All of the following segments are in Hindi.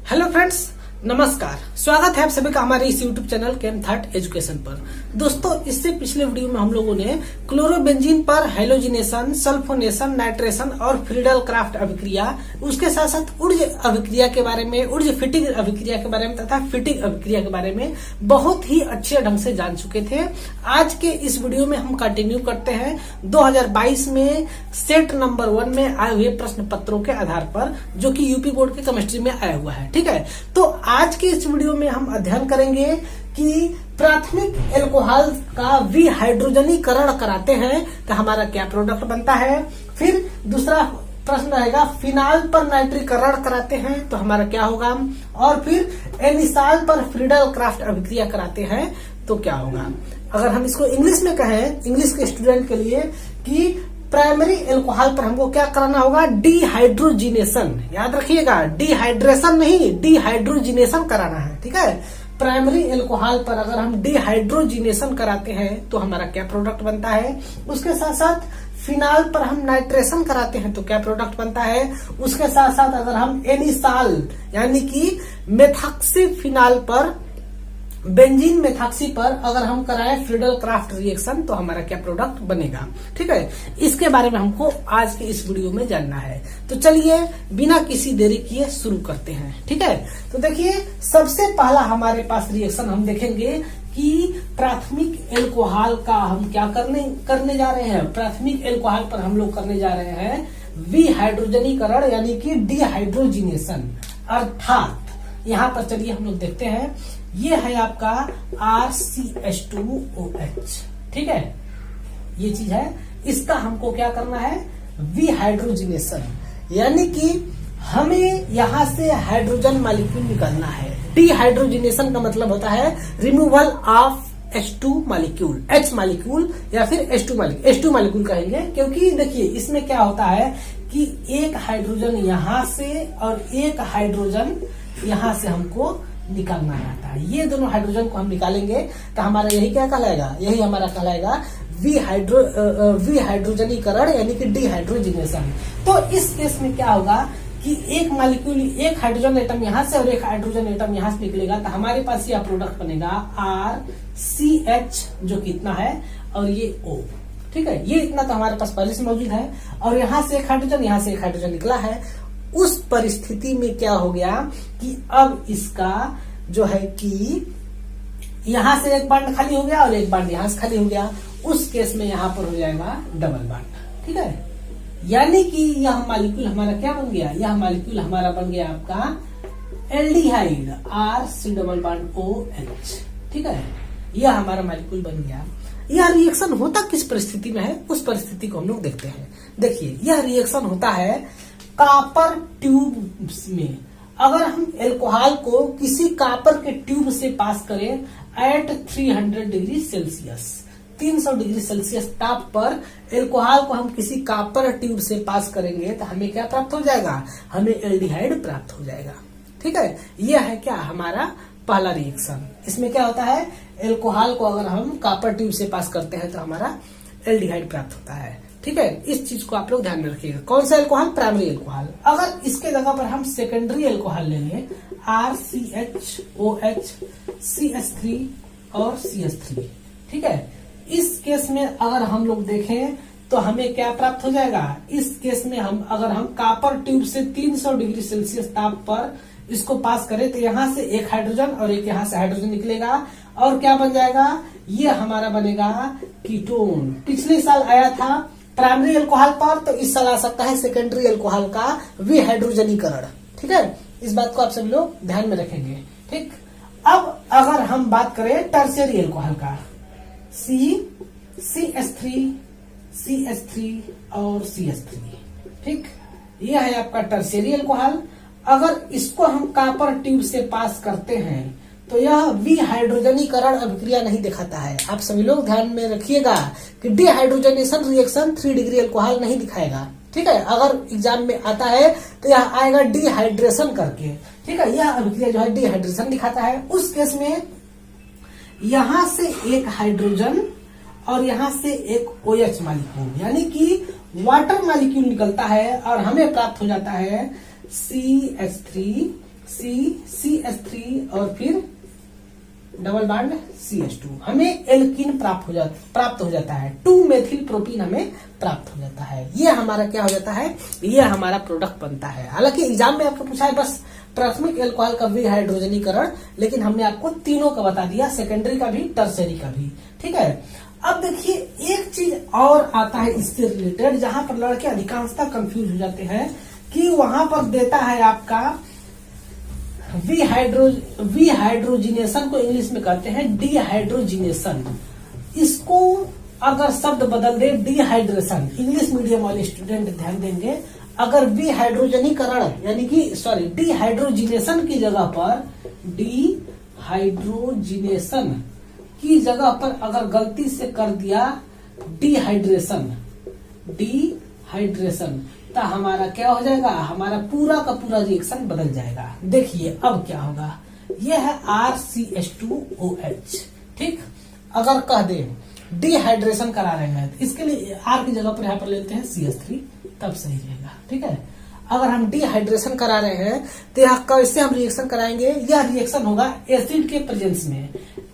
हेलो फ्रेंड्स, नमस्कार। स्वागत है आप सभी का हमारे इस यूट्यूब चैनल केम थर्ड एजुकेशन पर। दोस्तों, इससे पिछले वीडियो में हम लोगों ने क्लोरोबेंजीन पर हैलोजिनेशन, सल्फोनेशन, नाइट्रेशन और फ्रीडल क्राफ्ट अभिक्रिया, उसके साथ साथ ऊर्ज अभिक्रिया के बारे में, ऊर्ज फिटिंग अभिक्रिया के बारे में तथा फिटिंग अभिक्रिया के बारे में बहुत ही अच्छे ढंग से जान चुके थे। आज के इस वीडियो में हम कंटिन्यू करते हैं 2022 में सेट नंबर 1 में आए हुए प्रश्न पत्रों के आधार पर, जो कि यूपी बोर्ड के केमिस्ट्री में आया हुआ है। ठीक है, तो आज के इस वीडियो में हम अध्ययन करेंगे कि प्राथमिक एल्कोहल का विहाइड्रोजनीकरण कराते हैं तो हमारा क्या प्रोडक्ट बनता है। फिर दूसरा प्रश्न रहेगा, फिनाल पर नाइट्रीकरण कराते हैं तो हमारा क्या होगा। और फिर एनिसाल पर फ्रीडल क्राफ्ट अभिक्रिया कराते हैं तो क्या होगा। अगर हम इसको इंग्लिश में कहें, इंग्लिश के स्टूडेंट के लिए, कि प्राइमरी एल्कोहल पर हमको क्या कराना होगा, डिहाइड्रोजिनेशन। याद रखिएगा, डिहाइड्रेशन नहीं, डिहाइड्रोजिनेशन कराना है। ठीक है, प्राइमरी एल्कोहल पर अगर हम डिहाइड्रोजिनेशन कराते हैं तो हमारा क्या प्रोडक्ट बनता है। उसके साथ साथ फिनाल पर हम नाइट्रेशन कराते हैं तो क्या प्रोडक्ट बनता है। उसके साथ साथ अगर हम एनिसाल यानी कि मेथॉक्सी फिनाल पर, बेंजीन मेथॉक्सी पर अगर हम कराएं फ्रीडल क्राफ्ट रिएक्शन तो हमारा क्या प्रोडक्ट बनेगा। ठीक है, इसके बारे में हमको आज के इस वीडियो में जानना है। तो चलिए बिना किसी देरी किए शुरू करते हैं। ठीक है, तो देखिए, सबसे पहला हमारे पास रिएक्शन हम देखेंगे कि प्राथमिक एल्कोहल का हम क्या करने जा रहे हैं। प्राथमिक एल्कोहल पर हम लोग करने जा रहे हैं विहाइड्रोजनीकरण यानी कि डिहाइड्रोजिनेशन। अर्थात यहाँ पर चलिए हम लोग देखते हैं, ये है आपका RCH2OH। ठीक है, ये चीज है, इसका हमको क्या करना है, विहाइड्रोजिनेशन, यानी कि हमें यहां से हाइड्रोजन मॉलिक्यूल निकालना है। डिहाइड्रोजिनेशन का मतलब होता है removal of H2 molecule, H molecule या फिर H2 मॉलिक्यूल कहेंगे, क्योंकि देखिए इसमें क्या होता है कि एक हाइड्रोजन यहां से और एक हाइड्रोजन यहां से हमको निकालना आता है। ये दोनों हाइड्रोजन को हम निकालेंगे तो हमारा यही क्या कहलाएगा, यही हमारा कहलाएगा विहाइड्रोजनीकरण यानी कि डिहाइड्रोजिनेशन। तो इस केस में क्या होगा कि एक मॉलिक्यूल, एक हाइड्रोजन एटम यहां से और एक हाइड्रोजन एटम यहां से निकलेगा तो हमारे पास यह प्रोडक्ट बनेगा RCH, जो कि इतना है, और ये O। ठीक है, ये इतना तो हमारे पास पहले से मौजूद है, और यहां से एक हाइड्रोजन, यहां से एक हाइड्रोजन निकला है। उस परिस्थिति में क्या हो गया कि अब इसका जो है कि यहां से एक बॉन्ड खाली हो गया और एक बॉन्ड यहां से खाली हो गया। उस केस में यहां पर हो जाएगा डबल बॉन्ड। ठीक है, यानी कि यह मॉलिक्यूल हमारा क्या बन गया, यह मॉलिक्यूल हमारा बन गया आपका एल्डिहाइड RC⋅OH। ठीक है, यह हमारा मॉलिक्यूल बन गया। यह रिएक्शन होता किस परिस्थिति में है, उस परिस्थिति को हम लोग देखते हैं। देखिए, यह रिएक्शन होता है कॉपर ट्यूब में। अगर हम एल्कोहल को किसी कॉपर के ट्यूब से पास करें at 300 degree Celsius, 300 degree Celsius ताप पर एल्कोहल को हम किसी कॉपर ट्यूब से पास करेंगे तो हमें क्या प्राप्त हो जाएगा, हमें एल्डिहाइड प्राप्त हो जाएगा। ठीक है, यह है क्या हमारा पहला रिएक्शन। इसमें क्या होता है, एल्कोहल को अगर हम कॉपर ट्यूब से पास करते हैं तो हमारा एल्डिहाइड प्राप्त होता है। ठीक है, इस चीज को आप लोग ध्यान में रखिएगा। कौन सा एल्कोहल, प्राइमरी एल्कोहल। अगर इसके जगह पर हम सेकेंडरी एल्कोहल ले लें, RCHOH, CH3 और CH3। ठीक है, इस केस में अगर हम लोग देखें तो हमें क्या प्राप्त हो जाएगा। इस केस में अगर हम कॉपर ट्यूब से 300 डिग्री सेल्सियस ताप पर इसको पास करें तो यहां से एक हाइड्रोजन और एक यहां से हाइड्रोजन निकलेगा, और क्या बन जाएगा, ये हमारा बनेगा कीटोन। पिछले साल आया था प्राइमरी एल्कोहल पर, तो इस साल आ सकता है सेकेंडरी एल्कोहल का विहाइड्रोजनीकरण। ठीक है, इस बात को आप सभी लोग ध्यान में रखेंगे। ठीक, अब अगर हम बात करें टर्शियरी एल्कोहल का, CH3 और CH3। ठीक, यह है आपका टर्शियरी एल्कोहल। अगर इसको हम कॉपर ट्यूब से पास करते हैं तो यह विहाइड्रोजनीकरण अभिक्रिया नहीं दिखाता है। आप सभी लोग ध्यान में रखिएगा कि डिहाइड्रोजनेशन रिएक्शन 3 डिग्री एल्कोहल नहीं दिखाएगा। ठीक है, अगर एग्जाम में आता है तो यह आएगा डिहाइड्रेशन करके। ठीक है, यह अभिक्रिया जो है डिहाइड्रेशन दिखाता है। उस केस में यहां से एक हाइड्रोजन और यहां से एक OH मॉलिक्यूल यानी कि वाटर मॉलिक्यूल निकलता है और हमें प्राप्त हो जाता है CH3 CH3 और फिर डबल बॉन्ड CH2, हमें एल्कीन प्राप्त हो जाता है, 2 मेथिल प्रोपीन हमें प्राप्त हो जाता है। ये हमारा क्या हो जाता है, ये हमारा प्रोडक्ट बनता है। हालांकि एग्जाम में आपको पूछा है बस प्राथमिक एल्कोहल का विहाइड्रोजनीकरण, लेकिन हमने आपको तीनों का बता दिया, सेकेंडरी का भी, टर्सरी का भी। ठीक है, अब देखिए एक चीज और आता है इससे रिलेटेड, जहां पर लड़के अधिकांशतः कंफ्यूज हो जाते हैं कि वहां पर देता है आपका विहाइड्रोजिनेशन को इंग्लिश में कहते हैं डिहाइड्रोजिनेशन। इसको अगर शब्द बदल दे डिहाइड्रेशन, इंग्लिश मीडियम वाले स्टूडेंट ध्यान देंगे, अगर विहाइड्रोजनीकरण यानी कि डिहाइड्रोजिनेशन की जगह पर डिहाइड्रोजिनेशन की जगह पर अगर गलती से कर दिया डिहाइड्रेशन, तो हमारा क्या हो जाएगा, हमारा पूरा का पूरा रिएक्शन बदल जाएगा। देखिए अब क्या होगा, यह है RCH2OH। ठीक, अगर कह दे डिहाइड्रेशन करा रहे हैं तो इसके लिए R की जगह पर यहाँ पर लेते हैं CH3, तब सही रहेगा। ठीक है, अगर हम डिहाइड्रेशन करा रहे हैं तो यहाँ कैसे हम रिएक्शन कराएंगे, यह रिएक्शन होगा एसिड के प्रेजेंस में,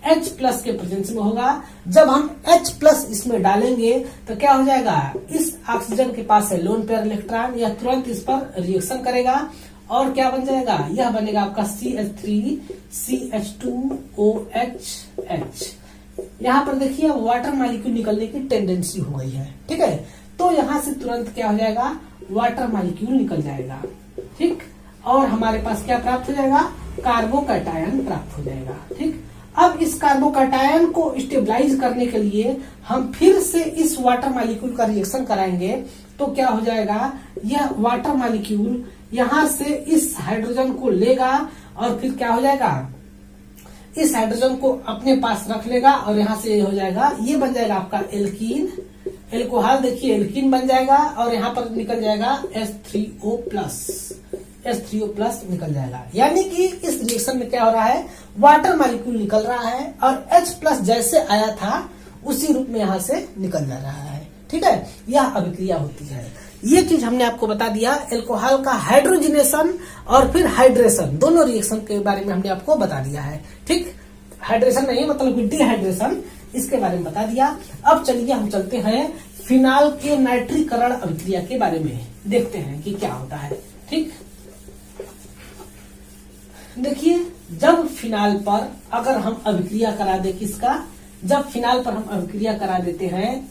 H+ के प्रेजेंस में होगा। जब हम H+ इसमें डालेंगे तो क्या हो जाएगा, इस ऑक्सीजन के पास है लोन पेयर इलेक्ट्रॉन, यह तुरंत इस पर रिएक्शन करेगा और क्या बन जाएगा, यह बनेगा आपका CH3CH2OH। यहाँ पर देखिए वाटर मॉलिक्यूल निकलने की टेंडेंसी हो गई है। ठीक है, तो यहाँ से तुरंत क्या हो जाएगा, वाटर मॉलिक्यूल निकल जाएगा। ठीक, और हमारे पास क्या प्राप्त हो जाएगा, कार्बोकैटायन प्राप्त हो जाएगा। ठीक, अब इस कार्बोकैटायन को स्टेबलाइज करने के लिए हम फिर से इस वाटर मॉलिक्यूल का रिएक्शन कराएंगे, तो क्या हो जाएगा, यह वाटर मॉलिक्यूल यहां से इस हाइड्रोजन को लेगा और फिर क्या हो जाएगा, इस हाइड्रोजन को अपने पास रख लेगा और यहां से हो जाएगा, ये बन जाएगा आपका एल्कीन, एल्कोहल देखिए एल्कीन बन जाएगा और यहाँ पर निकल जाएगा H3O+ निकल जाएगा। यानी कि इस रिएक्शन में क्या हो रहा है, वाटर मॉलिक्यूल निकल रहा है और H+ जैसे आया था उसी रूप में यहाँ से निकल जा रहा है। ठीक है, यह अभिक्रिया होती है। ये चीज हमने आपको बता दिया, एल्कोहल का हाइड्रोजिनेशन और फिर हाइड्रेशन, दोनों रिएक्शन के बारे में हमने आपको बता दिया है। ठीक, हाइड्रेशन नहीं मतलब डिहाइड्रेशन, इसके बारे में बता दिया। अब चलिए हम चलते हैं फिनाल के नाइट्रीकरण अभिक्रिया के बारे में, देखते हैं कि क्या होता है। ठीक, देखिए जब फिनाल पर अगर हम अभिक्रिया करा दे, किसका, जब फिनाल पर हम अभिक्रिया करा देते हैं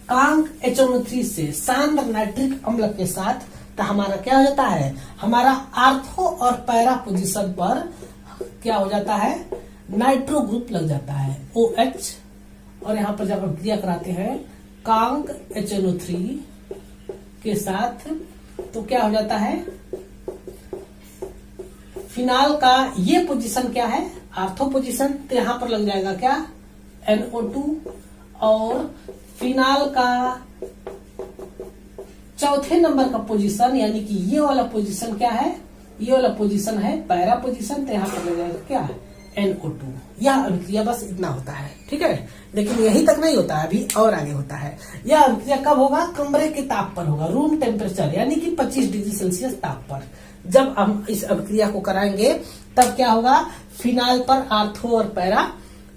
कांक HNO3 से सांद्र नाइट्रिक अम्ल के साथ, तो हमारा क्या हो जाता है, हमारा आर्थो और पैरा पोजीशन पर क्या हो जाता है, नाइट्रो ग्रुप लग जाता है OH, और यहाँ पर जब अभिक्रिया कराते हैं कांक HNO3 के साथ तो क्या हो जाता है, फिनाल का ये पोजीशन क्या है, आर्थो पोजीशन, तो यहां पर लग जाएगा क्या, NO2, और फिनाल का चौथे नंबर का पोजीशन यानी कि ये वाला पोजीशन क्या है, ये वाला पोजीशन है पैरा पोजीशन, तो यहां पर लग जाएगा क्या, NO2। यह अभिक्रिया बस इतना होता है। ठीक है, लेकिन यही तक नहीं होता है, अभी और आगे होता है। यह अभिक्रिया कब होगा, कमरे के ताप पर होगा, रूम टेम्परेचर यानी कि 25 डिग्री सेल्सियस ताप पर। जब हम इस अभिक्रिया को कराएंगे तब क्या होगा, फिनाल पर आर्थो और पैरा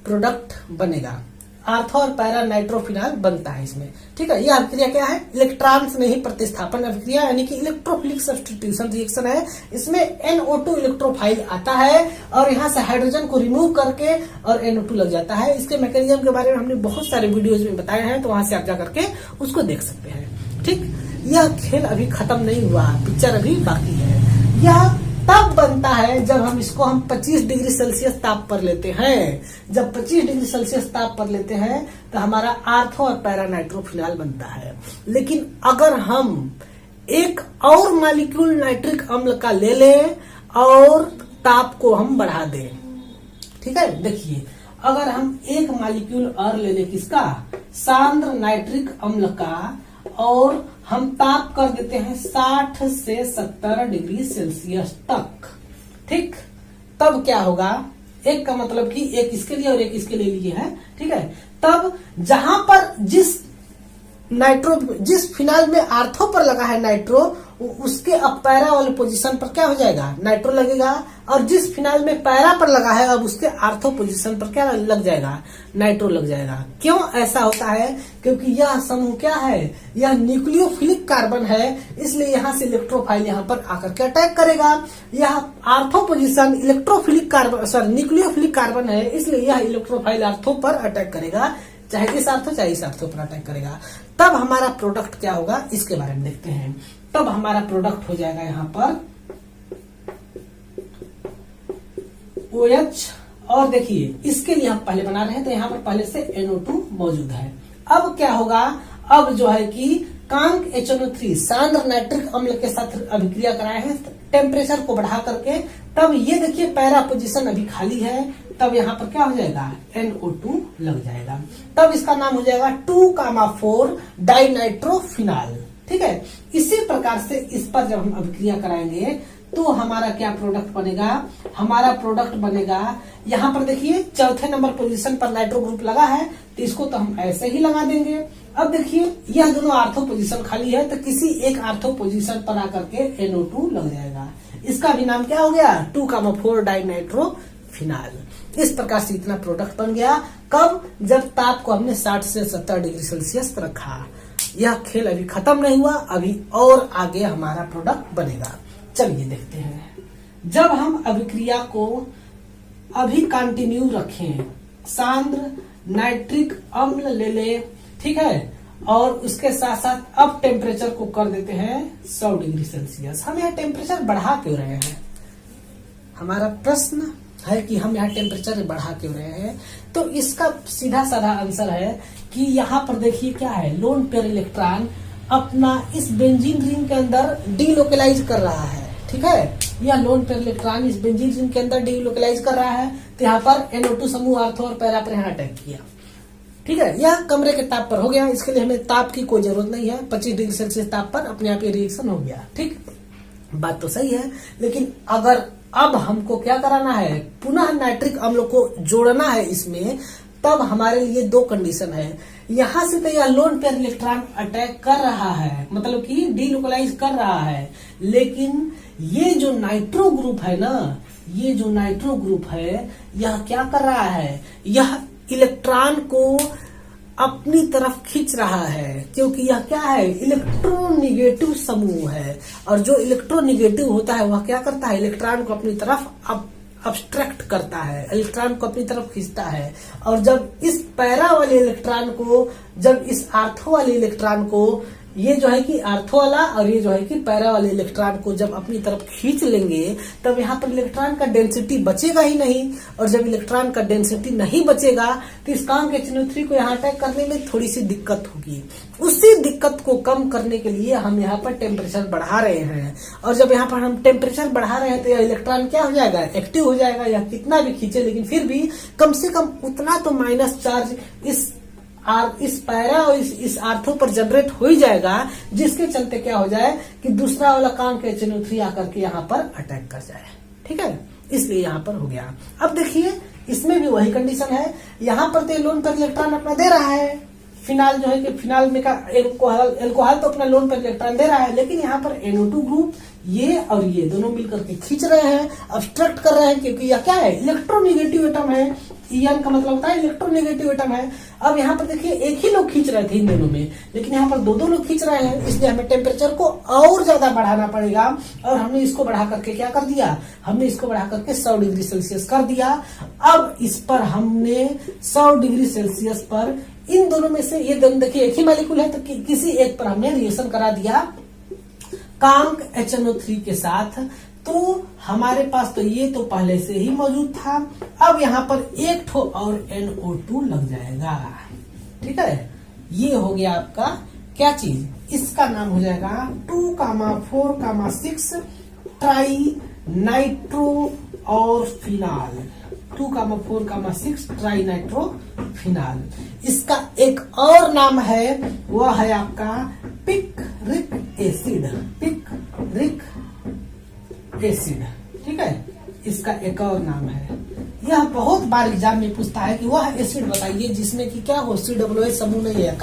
प्रोडक्ट बनेगा, आर्थो और पैरा नाइट्रोफिनाल बनता है इसमें। ठीक है, यह अभिक्रिया क्या है, इलेक्ट्रॉन्स में ही प्रतिस्थापन अभिक्रिया यानी कि इलेक्ट्रोफिलिक सब्स्टिट्यूशन रिएक्शन है। इसमें NO2 इलेक्ट्रोफाइल आता है और यहाँ से हाइड्रोजन को रिमूव करके और NO2 लग जाता है। इसके मैकेनिज्म के बारे में हमने बहुत सारे वीडियोज में बताए हैं, तो वहां से आप जाकर के उसको देख सकते हैं। ठीक, यह खेल अभी खत्म नहीं हुआ, पिक्चर अभी बाकी है। यह तब बनता है जब हम इसको 25 डिग्री सेल्सियस ताप पर लेते हैं। जब 25 डिग्री सेल्सियस ताप पर लेते हैं तो हमारा आर्थो और पैरा नाइट्रोफिनाल बनता है। लेकिन अगर हम एक और मॉलिक्यूल नाइट्रिक अम्ल का ले लें और ताप को हम बढ़ा दें, ठीक है, देखिए अगर हम एक मॉलिक्यूल और ले लें किसका, सांद्र नाइट्रिक अम्ल का, और हम ताप कर देते हैं 60 से 70 डिग्री सेल्सियस तक। ठीक, तब क्या होगा, एक का मतलब कि एक इसके लिए और एक इसके लिए लिए है। ठीक है, तब जहां पर जिस फिनाल में आर्थो पर लगा है नाइट्रो, उसके अब पैरा वाले पोजीशन पर क्या हो जाएगा, नाइट्रो लगेगा। और जिस फिनाइल में पैरा पर लगा है अब उसके आर्थो पोजीशन पर क्या लग जाएगा, नाइट्रो लग जाएगा। क्यों ऐसा होता है, क्योंकि यह समूह क्या है, यह न्यूक्लियोफिलिक कार्बन है, इसलिए यहाँ से इलेक्ट्रोफाइल यहाँ पर आकर के अटैक करेगा। यह ortho position electrophilic carbon nucleophilic carbon है, इसलिए यह इलेक्ट्रोफाइल आर्थो पर अटैक करेगा, चाहे इस आर्थो चाहे इस आर्थो पर अटैक करेगा। तब हमारा प्रोडक्ट क्या होगा, इसके बारे में देखते हैं। तब हमारा प्रोडक्ट हो जाएगा यहाँ पर OH। और देखिए इसके लिए हम पहले बना रहे हैं तो यहाँ पर पहले से NO2 मौजूद है। अब क्या होगा, अब जो है कि कांक HNO3 सांद्र नाइट्रिक अम्ल के साथ अभिक्रिया कराए हैं टेम्परेचर को बढ़ा करके। तब ये देखिए पैरा पोजीशन अभी खाली है, तब यहाँ पर क्या हो जाएगा, NO2 लग जाएगा। तब इसका नाम हो जाएगा 2,4 डाइनाइट्रोफिनाल। ठीक है, इसी प्रकार से इस पर जब हम अभिक्रिया कराएंगे तो हमारा क्या प्रोडक्ट बनेगा, हमारा प्रोडक्ट बनेगा, यहाँ पर देखिए चौथे नंबर पोजीशन पर नाइट्रो ग्रुप लगा है तो इसको तो हम ऐसे ही लगा देंगे। अब देखिए यह दोनों आर्थो पोजीशन खाली है तो किसी एक आर्थो पोजीशन पर आकर के NO2 लग जाएगा। इसका भी नाम क्या हो गया, 2,4 डाइनाइट्रोफिनाल। इस प्रकार से इतना प्रोडक्ट बन गया। कब, जब ताप को हमने 60 से 70 डिग्री सेल्सियस रखा। यह खेल अभी खत्म नहीं हुआ, अभी और आगे हमारा प्रोडक्ट बनेगा। चलिए देखते हैं। जब हम अभिक्रिया को अभी कंटिन्यू रखें, सांद्र नाइट्रिक अम्ल ले ले, ठीक है, और उसके साथ साथ अब टेम्परेचर को कर देते हैं 100 डिग्री सेल्सियस। हम यहाँ टेम्परेचर बढ़ा क्यों रहे हैं, हमारा प्रश्न है कि हम यहाँ टेम्परेचर बढ़ा क्यों रहे हैं। तो इसका सीधा साधा आंसर है कि यहाँ पर देखिए क्या है, लोन पेयर इलेक्ट्रॉन अपना इस बेंजीन रिंग के अंदर डीलोकलाइज कर रहा है। ठीक है, यह लोन पेयर इलेक्ट्रॉन इस बेंजीन रिंग के अंदर डीलोकलाइज कर रहा है, तो यहाँ पर NO2 समूह आर्थो और पैरा पर यहाँ अटैक किया। ठीक है, यह कमरे के ताप पर हो गया, इसके लिए हमें ताप की कोई जरूरत नहीं है। 25 डिग्री सेल्सियस ताप पर अपने आप ये रिएक्शन हो गया। ठीक, बात तो सही है, लेकिन अगर अब हमको क्या कराना है, पुनः नाइट्रिक अम्ल को जोड़ना है इसमें, तब हमारे लिए दो कंडीशन है। यहाँ से तो यह लोन पेयर इलेक्ट्रॉन अटैक कर रहा है, मतलब कि डीलोकलाइज कर रहा है, लेकिन ये जो नाइट्रो ग्रुप है ना, ये जो नाइट्रो ग्रुप है यह क्या कर रहा है, यह इलेक्ट्रॉन को अपनी तरफ खींच रहा है, क्योंकि यह क्या है, इलेक्ट्रोनिगेटिव समूह है। और जो इलेक्ट्रोनिगेटिव होता है वह क्या करता है, इलेक्ट्रॉन को अपनी तरफ अब्स्ट्रैक्ट करता है, इलेक्ट्रॉन को अपनी तरफ खींचता है। और जब इस पैरा वाले इलेक्ट्रॉन को, जब इस आर्थो वाले इलेक्ट्रॉन को, ये जो है कि आर्थो वाला और ये जो है कि पैरा वाले इलेक्ट्रॉन को जब अपनी तरफ खींच लेंगे, तब यहाँ पर इलेक्ट्रॉन का डेंसिटी बचेगा ही नहीं। और जब इलेक्ट्रॉन का डेंसिटी नहीं बचेगा तो इस कांक HNO3 को यहाँ अटैक करने में थोड़ी सी दिक्कत होगी। उसी दिक्कत को कम करने के लिए हम यहाँ पर टेम्परेचर बढ़ा रहे हैं। और जब यहाँ पर हम टेम्परेचर बढ़ा रहे हैं तो यह इलेक्ट्रॉन क्या हो जाएगा, एक्टिव हो जाएगा। यह कितना भी खींचे लेकिन फिर भी कम से कम उतना तो माइनस चार्ज इस पैरा और इस आर्थो पर जनरेट हो ही जाएगा, जिसके चलते क्या हो जाए कि दूसरा वाला कांक HNO3 आकर के यहाँ पर अटैक कर जाए। ठीक है, इसलिए यहाँ पर हो गया। अब देखिए इसमें भी वही कंडीशन है, यहाँ पर तो लोन पेयर इलेक्ट्रॉन अपना दे रहा है, फिनाल जो है कि फिनाल में का एल्कोहल तो अपना लोन पेयर इलेक्ट्रॉन दे रहा है, लेकिन यहाँ पर NO2 ग्रुप ये और ये दोनों मिलकर के खींच रहे हैं, अब्स्ट्रक्ट कर रहे हैं, क्योंकि यह क्या है, इलेक्ट्रोनिगेटिव एटम है। EN का मतलब होता है इलेक्ट्रोनिगेटिव एटम है। अब यहाँ पर देखिए एक ही लोग खींच रहे थे इन दोनों में, लेकिन यहाँ पर दो लोग खींच रहे हैं, इसलिए हमें टेम्परेचर को और ज्यादा बढ़ाना पड़ेगा। और हमने इसको बढ़ा करके क्या कर दिया, हमने इसको बढ़ा करके 100 डिग्री सेल्सियस कर दिया। अब इस पर हमने 100 डिग्री सेल्सियस पर इन दोनों में से, ये दोनों देखिए एक ही मॉलिक्यूल है, तो किसी एक पर हमने रिएक्शन करा दिया कांक HNO3 के साथ। तो हमारे पास तो ये तो पहले से ही मौजूद था, अब यहाँ पर एक ठो और NO2 लग जाएगा। ठीक है, ये हो गया आपका क्या चीज, इसका नाम हो जाएगा 2,4,6 ट्राई नाइट्रो और फिनाल। 2,4,6 tri nitro phenol. इसका एक और नाम है, वह है आपका पिक्रिक एसिड। पिक्रिक एसिड, ठीक है, इसका एक और नाम है। यह बहुत बार एग्जाम में पूछता है कि वह एसिड बताइए जिसमें कि क्या हो COOH समूह नहीं है।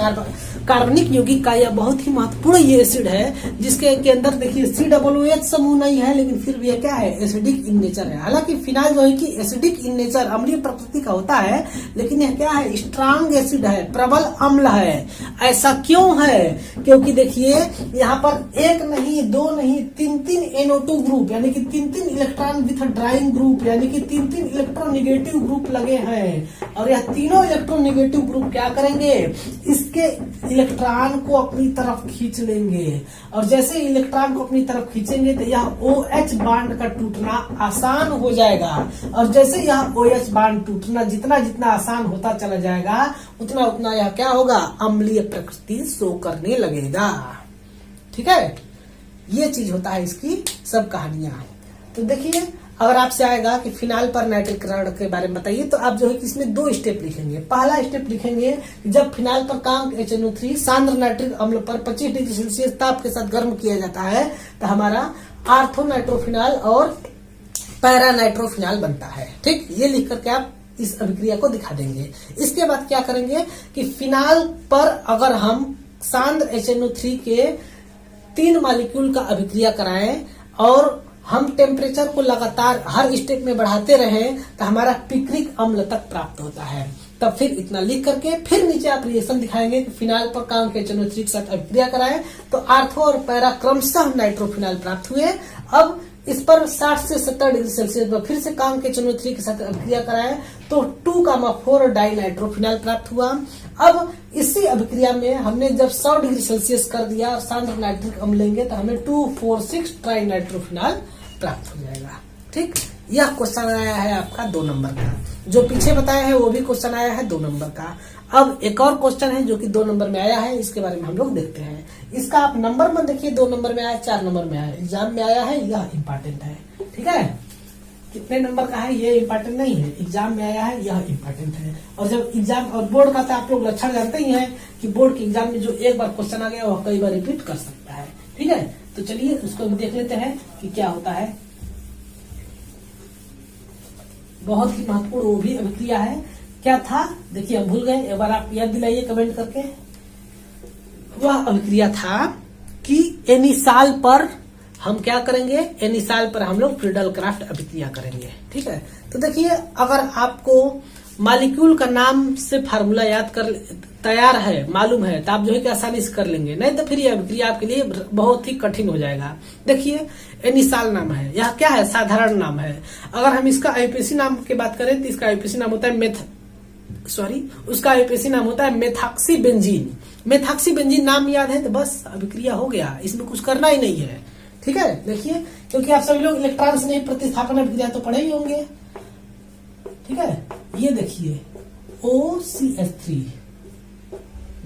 कार्बनिक यौगिक का यह बहुत ही महत्वपूर्ण ये एसिड है जिसके के अंदर देखिए COOH समूह नहीं है, लेकिन फिर भी क्या है, एसिडिक इन नेचर है। हालांकि फिनाइल जो है कि एसिडिक इन नेचर अम्लीय प्रकृति का होता है, लेकिन यह क्या है, स्ट्रांग एसिड है, प्रबल अम्ल है। ऐसा क्यों है? क्योंकि देखिए यहाँ पर एक नहीं, दो नहीं, तीन NO2 ग्रुप यानी कि तीन इलेक्ट्रॉन विथ ड्राइंग ग्रुप यानी कि तीन इलेक्ट्रोनेगेटिव ग्रुप लगे हैं। और यह तीनों इलेक्ट्रोनेगेटिव ग्रुप क्या करेंगे, इसके इलेक्ट्रॉन को अपनी तरफ खींच लेंगे। और जैसे इलेक्ट्रॉन को अपनी तरफ खींचेंगे तो यह OH बांड का टूटना आसान हो जाएगा। और जैसे यह OH बांड टूटना जितना जितना आसान होता चला जाएगा, उतना उतना यह क्या होगा, अम्लीय प्रकृति शो करने लगेगा। ठीक है, ये चीज होता है इसकी सब कहानियां। तो देखिए, अगर आपसे आएगा कि फिनाइल पर नाइट्रिकरण के बारे में बताइए, तो आप जो है कि इसमें 2 स्टेप लिखेंगे। पहला स्टेप लिखेंगे जब फिनाइल पर काम HNO3 सांद्र नाइट्रिक अम्ल पर 25 डिग्री सेल्सियस ताप के साथ गर्म किया जाता है, तो हमारा आर्थो नाइट्रोफिनाइल और पैरा नाइट्रोफिनाइल बनता है। ठीक, ये लिख करके आप इस अभिक्रिया को दिखा देंगे। इसके बाद क्या करेंगे कि फिनाइल पर अगर हम सांद्र HNO3 के 3 मॉलिक्यूल का अभिक्रिया कराएं और हम टेम्परेचर को लगातार हर स्टेप में बढ़ाते रहें, तो हमारा पिक्रिक अम्ल तक प्राप्त होता है। तब फिर इतना लिख करके फिर नीचे आप रिएक्शन दिखाएंगे कि फिनाइल पर काम के HNO3 के साथ अभिक्रिया कराएं तो आर्थो और पैरा क्रमशः नाइट्रोफिनाइल प्राप्त हुए। अब इस पर 60 से 70 डिग्री सेल्सियस पर फिर से काम के HNO3 के साथ अभिक्रिया कराएं तो 2,4 डाई नाइट्रोफिनाइल प्राप्त हुआ। अब इसी अभिक्रिया में हमने जब 100 डिग्री सेल्सियस कर दिया और सांद्र नाइट्रिक अम्ल लेंगे तो हमें 2,4,6 ट्राई नाइट्रोफिनाइल प्राप्त हो जाएगा। ठीक, यह क्वेश्चन आया है आपका 2 नंबर का। जो पीछे बताया है वो भी क्वेश्चन आया है 2 नंबर का। अब एक और क्वेश्चन है जो कि 2 नंबर में आया है, इसके बारे में हम लोग देखते हैं। इसका आप नंबर मत देखिए, 2 नंबर में आया, 4 नंबर में आया, एग्जाम में आया है, यह इम्पोर्टेंट है। ठीक है, कितने नंबर का है ये इम्पोर्टेंट नहीं है, एग्जाम में आया है, यह इम्पोर्टेंट है। और जब एग्जाम और बोर्ड का तो आप लोग लक्षण जानते ही हैं कि बोर्ड के एग्जाम में जो एक बार क्वेश्चन आ गया वह कई बार रिपीट कर सकता है। ठीक है, तो चलिए उसको भी देख लेते हैं कि क्या होता है। बहुत ही महत्वपूर्ण वो भी अभिक्रिया है। क्या था, देखिए हम भूल गए, एक बार आप याद दिलाइए कमेंट करके। वह अभिक्रिया था कि एनिसाल पर हम क्या करेंगे, एनिसाल पर हम लोग फ्रीडल क्राफ्ट अभिक्रिया करेंगे। ठीक है, तो देखिए अगर आपको मॉलिक्यूल का नाम से फार्मूला याद कर तैयार है, मालूम है, तो आप जो है कि आसानी से कर लेंगे, नहीं तो फिर यह अभिक्रिया आपके लिए बहुत ही कठिन हो जाएगा। देखिए एनिसाल नाम है, यह क्या है, साधारण नाम है। अगर हम इसका आईपीसी नाम की बात करें तो इसका आईपीसी नाम होता है उसका आईपीसी नाम होता है मेथॉक्सीबेंजीन। मेथॉक्सीबेंजीन नाम याद है तो बस अभिक्रिया हो गया, इसमें कुछ करना ही नहीं है। ठीक है, देखिए क्योंकि आप सभी लोग इलेक्ट्रॉन से नहीं प्रतिस्थापन अभिक्रिया तो पढ़े ही होंगे। ठीक है, ये देखिए OCH3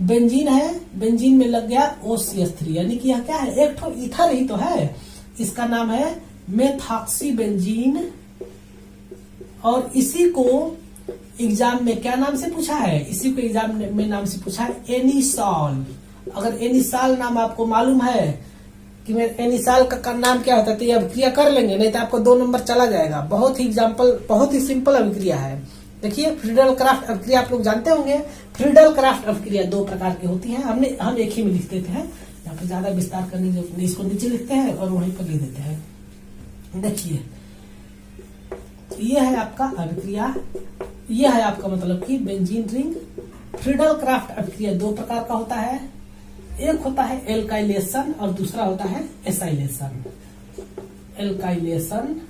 बेंजीन है, बेंजीन में लग गया OCH3 यानी कि यह क्या है, एक तो ईथर ही तो है। इसका नाम है मेथॉक्सीबेंजीन और इसी को एग्जाम में क्या नाम से पूछा है, इसी को एग्जाम में नाम से पूछा है एनिसॉल। अगर एनिसॉल नाम आपको मालूम है कि एनिसॉल का नाम क्या होता है तो ये अभिक्रिया कर लेंगे, नहीं तो आपको 2 नंबर चला जाएगा। बहुत ही सिंपल अभिक्रिया है। देखिए फ्रीडल क्राफ्ट अभिक्रिया आप लोग जानते होंगे। फ्रीडल क्राफ्ट अभिक्रिया 2 प्रकार की होती है, हम एक ही में लिख देते हैं, यहाँ पे ज्यादा विस्तार करने की जरूरत नहीं, इसको नीचे लिखते हैं और वहीं पर लिख देते हैं। देखिए ये है आपका अभिक्रिया, यह है आपका मतलब कि बेंजीन रिंग। फ्रीडल क्राफ्ट अभिक्रिया 2 प्रकार का होता है, एक होता है एल्काइलेशन और दूसरा होता है एसाइलेशन। एल्काइलेशन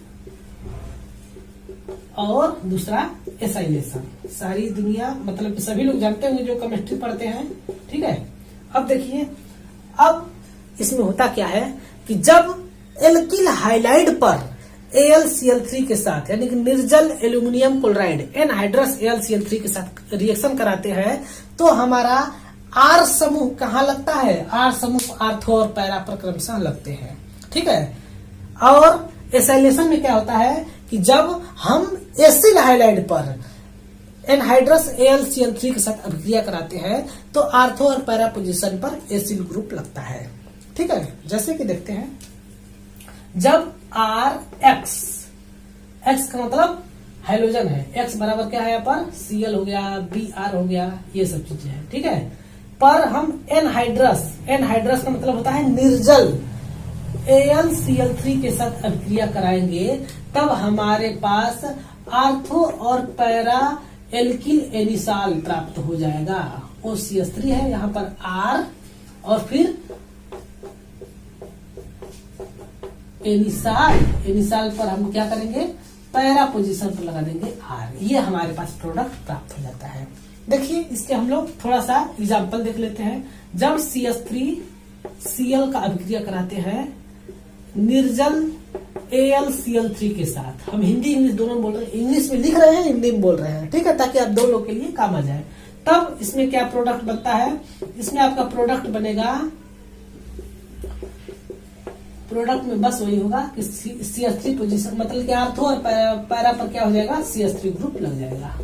और दूसरा एसाइलेशन, सारी दुनिया मतलब सभी लोग जानते होंगे जो केमिस्ट्री पढ़ते हैं। ठीक है, अब देखिए अब इसमें होता क्या है कि जब एल्किल हाइलाइड पर AlCl3 के साथ यानी कि निर्जल एल्यूमिनियम क्लोराइड एनहाइड्रस AlCl3 के साथ रिएक्शन कराते हैं तो हमारा R समूह कहाँ लगता है, R समूह आर्थो और पैरा पर क्रमशः लगते हैं। ठीक है, और एसाइलेशन में क्या होता है कि जब हम एसिल हाइलाइड पर एनहाइड्रस AlCl3 के साथ अभिक्रिया कराते हैं तो आर्थो और पैरा पोजीशन पर एसिल ग्रुप लगता है। ठीक है, जैसे कि देखते हैं जब Rx, X का मतलब हाइड्रोजन है, X बराबर क्या है यहाँ पर Cl हो गया, Br हो गया, ये सब चीजें हैं, ठीक है। पर हम एनहाइड्रस का मतलब होता है निर्जल AlCl3 के साथ अभिक्रिया कराएंगे, तब हमारे पास आर्थो और पैरा एल्किल एनिसाल प्राप्त हो जाएगा। OCH3 है यहाँ पर R, और फिर एनिसाल पर हम क्या करेंगे, पैरा पोजीशन पर लगा देंगे R। ये हमारे पास प्रोडक्ट प्राप्त हो जाता है। देखिए इसके हम लोग थोड़ा सा एग्जाम्पल देख लेते हैं। जब CH3Cl का अभिक्रिया कराते हैं निर्जल AlCl3 के साथ, हम हिंदी इंग्लिश दोनों बोल रहे हैं, इंग्लिश में लिख रहे हैं, हिंदी में बोल रहे हैं, ठीक है, ताकि आप दो लोग के लिए काम आ जाए। तब इसमें क्या प्रोडक्ट बनता है, इसमें आपका प्रोडक्ट बनेगा, प्रोडक्ट में बस वही होगा कि CH3 पोजीशन, मतलब कि आर्थो और पैरा पर क्या हो जाएगा, CH3 ग्रुप लग जाएगा,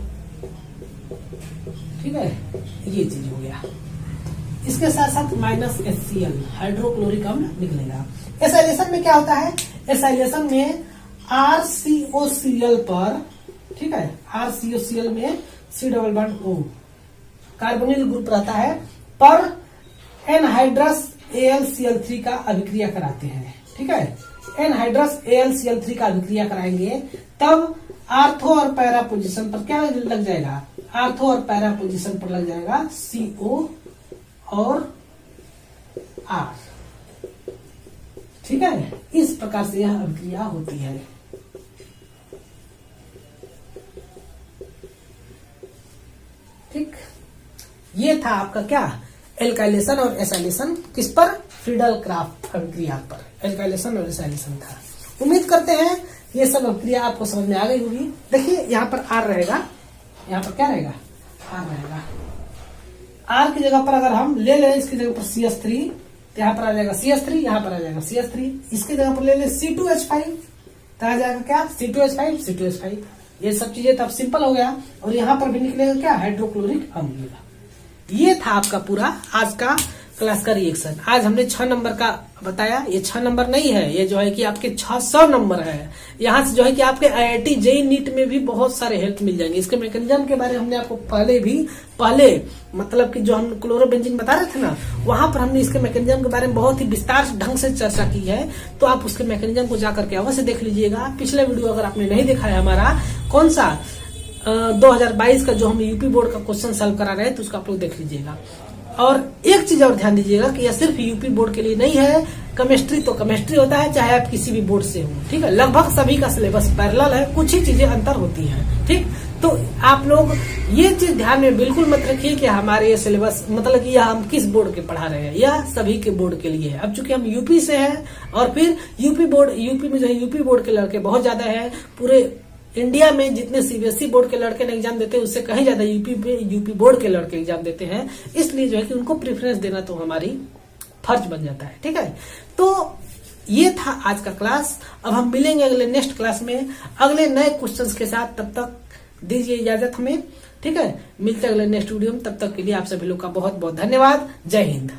ठीक है, ये चीज हो गया। इसके साथ साथ -HCl हाइड्रोक्लोरिक अम्ल निकलेगा। एसाइलेशन में क्या होता है, एसाइलेशन में RCOCl पर, ठीक है, RCOCl में C double bond O carbonyl group रहता है, पर एनहाइड्रस AlCl3 का अभिक्रिया कराते हैं, ठीक है, एनहाइड्रस AlCl3 का अभिक्रिया कराएंगे, तब आर्थो और पैरा पोजीशन पर क्या लग जाएगा, आर्थो और पैरा पोजीशन पर लग जाएगा CO और R, ठीक है। इस प्रकार से यह अभिक्रिया होती है। ठीक, ये था आपका क्या, एल्काइलेशन और एसाइलेशन, किस पर, फ्रीडल क्राफ्ट अभिक्रिया पर एल्काइलेशन और एसाइलेशन था। उम्मीद करते हैं ये सब अभिक्रिया आपको समझ में आ गई होगी। देखिए यहाँ पर R रहेगा, यहाँ पर क्या रहेगा, R रहेगा। R की जगह पर अगर हम ले लें इसकी जगह पर CH3, तो यहाँ पर आ जाएगा CH3, यहाँ पर आ जाएगा CH3, इसकी जगह पर ले लें C2H5, तो आ जाएगा क्या, C2H5। ये सब चीजें तब सिंपल हो गया, और यहाँ पर भी निकलेगा क्या, हाइड्रोक्लोरिक अम्ल। ये था आपका पूरा आज का क्लास का रिएक्शन। आज हमने 6 नंबर का बताया, ये 6 नंबर नहीं है, ये जो है कि आपके 600 नंबर है। यहाँ से जो है कि आपके IIT JEE नीट में भी बहुत सारे हेल्प मिल जाएंगे। इसके मैकेनिज्म के बारे में हमने आपको पहले मतलब कि जो हम क्लोरोबेंजीन बता रहे थे ना, वहां पर हमने इसके मैकेनिज्म के बारे में बहुत ही विस्तार ढंग से चर्चा की है, तो आप उसके मैकेनिज्म को जाकर के अवश्य देख लीजिएगा। पिछले वीडियो अगर आपने नहीं देखा है हमारा, कौन सा 2022 का जो हम यूपी बोर्ड का क्वेश्चन सॉल्व करा रहे हैं, तो उसको आप लोग देख लीजिएगा। और एक चीज और ध्यान दीजिएगा कि यह सिर्फ यूपी बोर्ड के लिए नहीं है, केमिस्ट्री तो केमिस्ट्री होता है, चाहे आप किसी भी बोर्ड से हो, ठीक है। लगभग सभी का सिलेबस पैरेलल है, कुछ ही चीजें अंतर होती हैं, ठीक। तो आप लोग ये चीज ध्यान में बिल्कुल मत रखिए कि हमारे ये सिलेबस मतलब कि यह हम किस बोर्ड के पढ़ा रहे हैं, यह सभी के बोर्ड के लिए है। अब चूंकि हम यूपी से हैं, और फिर यूपी में जो है यूपी बोर्ड के लड़के बहुत ज्यादा है, पूरे इंडिया में जितने CBSE बोर्ड के लड़के ने एग्जाम देते हैं उससे कहीं ज्यादा यूपी बोर्ड के लड़के एग्जाम देते हैं, इसलिए जो है कि उनको प्रेफरेंस देना तो हमारी फर्ज बन जाता है, ठीक है। तो ये था आज का क्लास। अब हम मिलेंगे अगले नेक्स्ट क्लास में अगले नए क्वेश्चंस के साथ, तब तक दीजिए इजाजत हमें, ठीक है। मिलते हैं अगले नेक्स्ट वीडियो में, तब तक के लिए आप सभी लोग का बहुत बहुत धन्यवाद। जय हिंद।